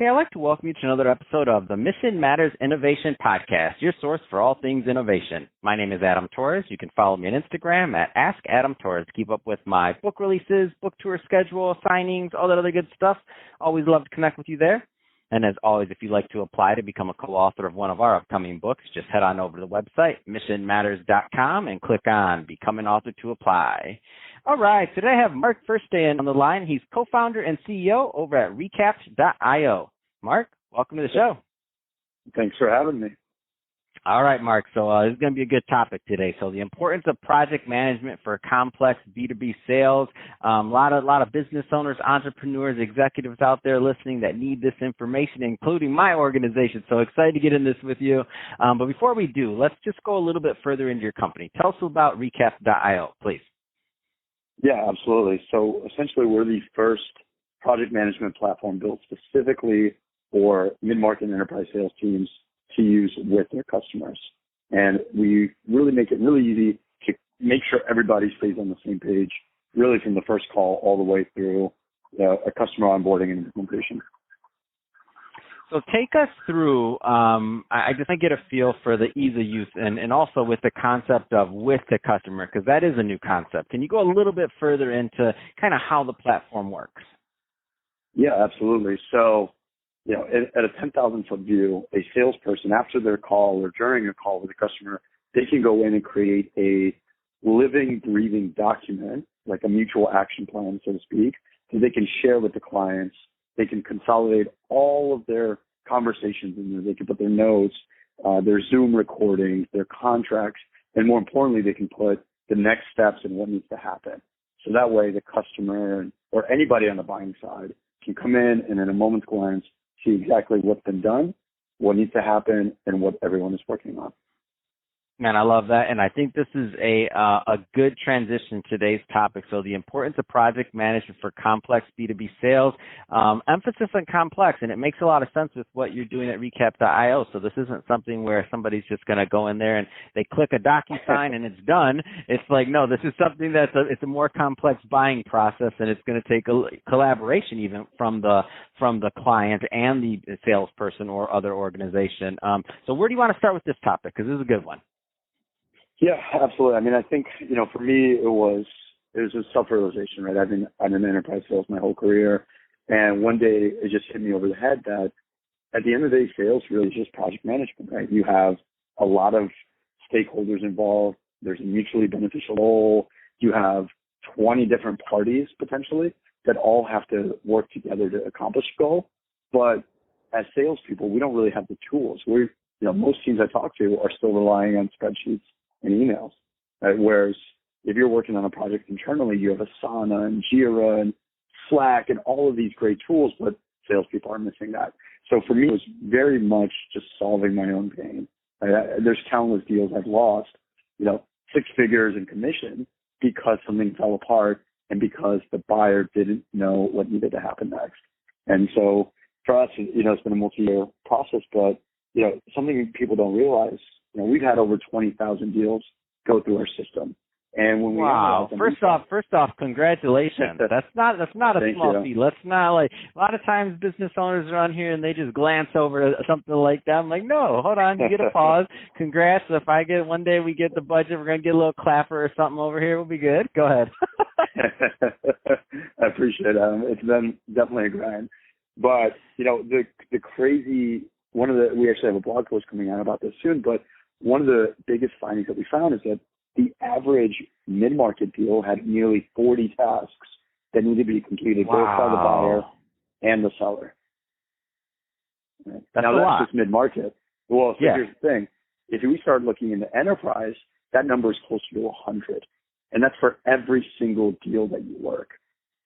Hey, I'd like to welcome you to another episode of the Mission Matters Innovation Podcast, your source for all things innovation. My name is Adam Torres. You can follow me on Instagram at AskAdamTorres to keep up with my book releases, book tour schedule, signings, all that other good stuff. Always love to connect with you there. And as always, if you'd like to apply to become a co-author of one of our upcoming books, just head on over to the website, missionmatters.com, and click on Become an Author to apply. All right, today I have Mark Fershteyn on the line. He's co-founder and CEO over at Recap.io. Mark, welcome to the show. Thanks for having me. All right, Mark. So this is going to be a good topic today. So the importance of project management for complex B2B sales. A lot of business owners, entrepreneurs, executives out there listening that need this information, including my organization. So excited to get in this with you. But before we do, let's just go a little bit further into your company. Tell us about Recap.io, please. Yeah, absolutely. So essentially, we're the first project management platform built specifically for mid-market and enterprise sales teams to use with their customers. And we really make it really easy to make sure everybody stays on the same page, really from the first call all the way through a customer onboarding and implementation. So take us through, I just want to get a feel for the ease of use and also with the concept of with the customer, because that is a new concept. Can you go a little bit further into kind of how the platform works? Yeah, absolutely. So, at a 10,000-foot view, a salesperson, after their call or during a call with a customer, they can go in and create a living, breathing document, like a mutual action plan, so to speak, that they can share with the clients. They can consolidate all of their conversations in there. They can put their notes, their Zoom recordings, their contracts, and more importantly, they can put the next steps and what needs to happen. So that way the customer or anybody on the buying side can come in and in a moment's glance see exactly what's been done, what needs to happen, and what everyone is working on. Man, I love that, and I think this is a good transition to today's topic. So the importance of project management for complex B2B sales, emphasis on complex, and it makes a lot of sense with what you're doing at Recap.io. So this isn't something where somebody's just going to go in there and they click a DocuSign and it's done. It's like, no, this is something it's a more complex buying process, and it's going to take a collaboration even from the client and the salesperson or other organization. So where do you want to start with this topic? Because this is a good one. Yeah, absolutely. I mean, I think, for me, it was a self-realization, right? I've been in enterprise sales my whole career. And one day it just hit me over the head that at the end of the day, sales really is just project management, right? You have a lot of stakeholders involved. There's a mutually beneficial goal. You have 20 different parties potentially that all have to work together to accomplish a goal. But as salespeople, we don't really have the tools. Most teams I talk to are still relying on spreadsheets and emails, right? Whereas if you're working on a project internally, you have Asana and Jira and Slack and all of these great tools, but salespeople are missing that. So for me, it was very much just solving my own pain. There's countless deals I've lost, 6 figures in commission because something fell apart and because the buyer didn't know what needed to happen next. And so for us, it's been a multi-year process, but something people don't realize, we've had over 20,000 deals go through our system. And when we first off, congratulations. That's not a small feat. Let's not a lot of times business owners are on here and they just glance over something like that. I'm like, no, hold on, you get a pause. Congrats. If one day we get the budget, we're gonna get a little clapper or something over here. We'll be good. Go ahead. I appreciate it. It's been definitely a grind. But the crazy we actually have a blog post coming out about this soon, but one of the biggest findings that we found is that the average mid-market deal had nearly 40 tasks that needed to be completed both by the buyer and the seller. Right? That's a lot. Just mid-market. Well, here's the thing. If we start looking into enterprise, that number is closer to 100. And that's for every single deal that you work.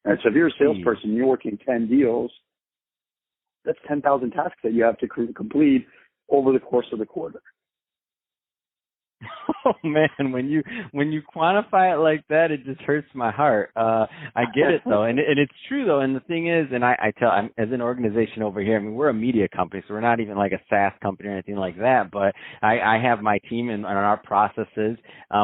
And so if you're a salesperson, you're working 10 deals, that's 10,000 tasks that you have to complete over the course of the quarter. Oh man, when you quantify it like that, it just hurts my heart. I get it though, and it's true though. And the thing is, and I tell, as an organization over here, I mean, we're a media company, so we're not even like a SaaS company or anything like that. But I have my team and our processes.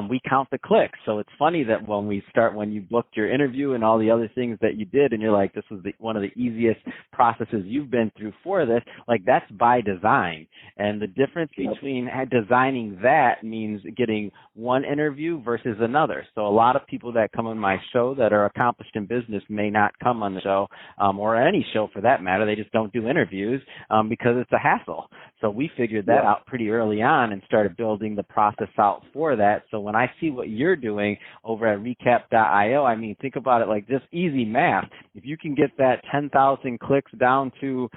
We count the clicks. So it's funny that when you booked your interview and all the other things that you did, and you're like, this was one of the easiest processes you've been through for this. Like that's by design, and the difference between designing that means getting one interview versus another. So a lot of people that come on my show that are accomplished in business may not come on the show, or any show for that matter. They just don't do interviews because it's a hassle. So we figured that out pretty early on and started building the process out for that. So when I see what you're doing over at recap.io, I mean, think about it like this easy math. If you can get that 10,000 clicks down to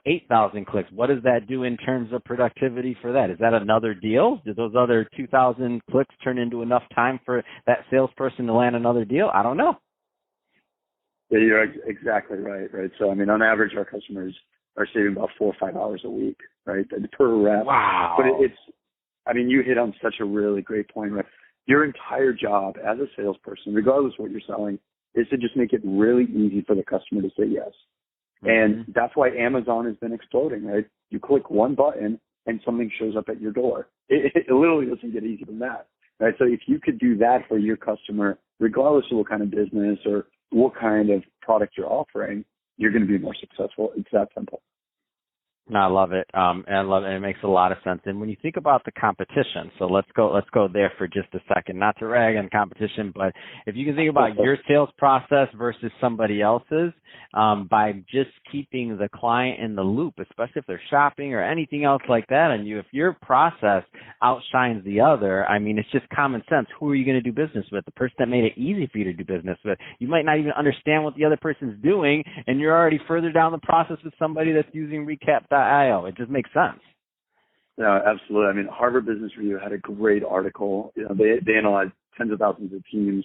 8,000 clicks, what does that do in terms of productivity for that? Is that another deal? Did those other 2,000 clicks turn into enough time for that salesperson to land another deal? I don't know. Yeah, you're exactly right. So, I mean, on average, our customers are saving about 4 or 5 hours a week, right, per rep. Wow. But I mean, you hit on such a really great point, right? Your entire job as a salesperson, regardless of what you're selling, is to just make it really easy for the customer to say yes. Mm-hmm. And that's why Amazon has been exploding, right? You click one button and something shows up at your door. It literally doesn't get easier than that, right? So if you could do that for your customer, regardless of what kind of business or what kind of product you're offering, you're going to be more successful. It's that simple. No, I love it. And I love it. It makes a lot of sense. And when you think about the competition, so let's go there for just a second, not to rag on competition, but if you can think about your sales process versus somebody else's, by just keeping the client in the loop, especially if they're shopping or anything else like that, and if your process outshines the other, I mean, it's just common sense. Who are you going to do business with? The person that made it easy for you to do business with. You might not even understand what the other person's doing, and you're already further down the process with somebody that's using recap.io. It just makes sense. No, absolutely. I mean, Harvard Business Review had a great article. You know, they analyzed tens of thousands of teams,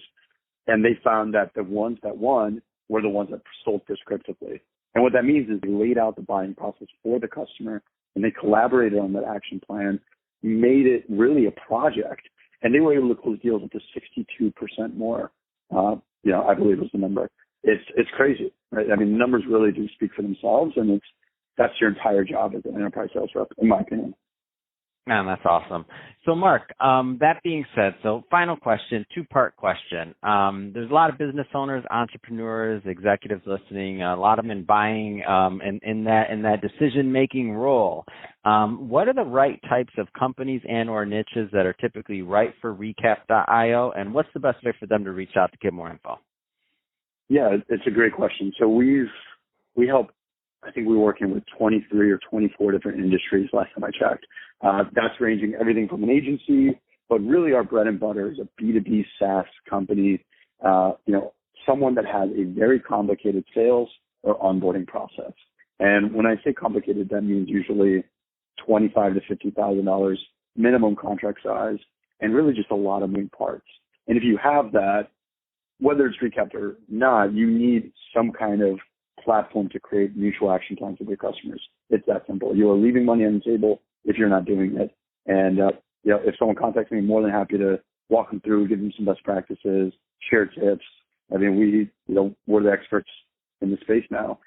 and they found that the ones that won were the ones that sold prescriptively. And what that means is they laid out the buying process for the customer, and they collaborated on that action plan, made it really a project, and they were able to close deals up to 62% more. I believe was the number. It's crazy, right? I mean, the numbers really do speak for themselves, and that's your entire job as an enterprise sales rep, in my opinion. Man, that's awesome. So, Mark, that being said, so final question, two-part question. There's a lot of business owners, entrepreneurs, executives listening, a lot of them in buying in that decision-making role. What are the right types of companies and or niches that are typically right for recap.io, and what's the best way for them to reach out to get more info? Yeah, it's a great question. So we help, I think we're working with 23 or 24 different industries last time I checked. That's ranging everything from an agency, but really our bread and butter is a B2B SaaS company, someone that has a very complicated sales or onboarding process. And when I say complicated, that means usually $25,000 to $50,000 minimum contract size and really just a lot of moving parts. And if you have that, whether it's recapped or not, you need some kind of platform to create mutual action plans with your customers. It's that simple. You are leaving money on the table if you're not doing it. And if someone contacts me, I'm more than happy to walk them through, give them some best practices, share tips. I mean, we're the experts in the space now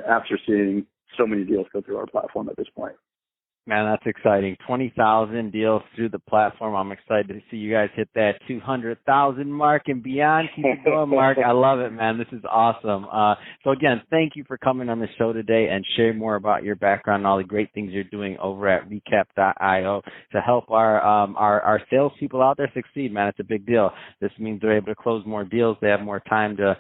after seeing so many deals go through our platform at this point. Man, that's exciting. 20,000 deals through the platform. I'm excited to see you guys hit that 200,000 mark and beyond. Keep it going, Mark. I love it, man. This is awesome. So again, thank you for coming on the show today and sharing more about your background and all the great things you're doing over at recap.io to help our salespeople out there succeed, man. It's a big deal. This means they're able to close more deals. They have more time to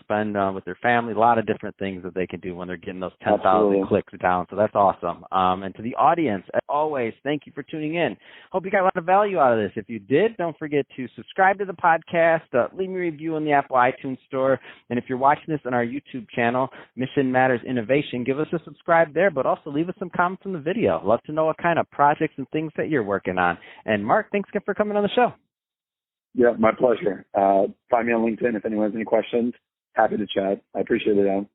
spend with their family, a lot of different things that they can do when they're getting those 10,000 clicks down. So that's awesome. And to the audience, as always, thank you for tuning in. Hope you got a lot of value out of this. If you did, don't forget to subscribe to the podcast, leave me a review on the Apple iTunes Store. And if you're watching this on our YouTube channel, Mission Matters Innovation, give us a subscribe there, but also leave us some comments on the video. Love to know what kind of projects and things that you're working on. And Mark, thanks again for coming on the show. Yeah, my pleasure. Find me on LinkedIn if anyone has any questions. Happy to chat. I appreciate it, Adam.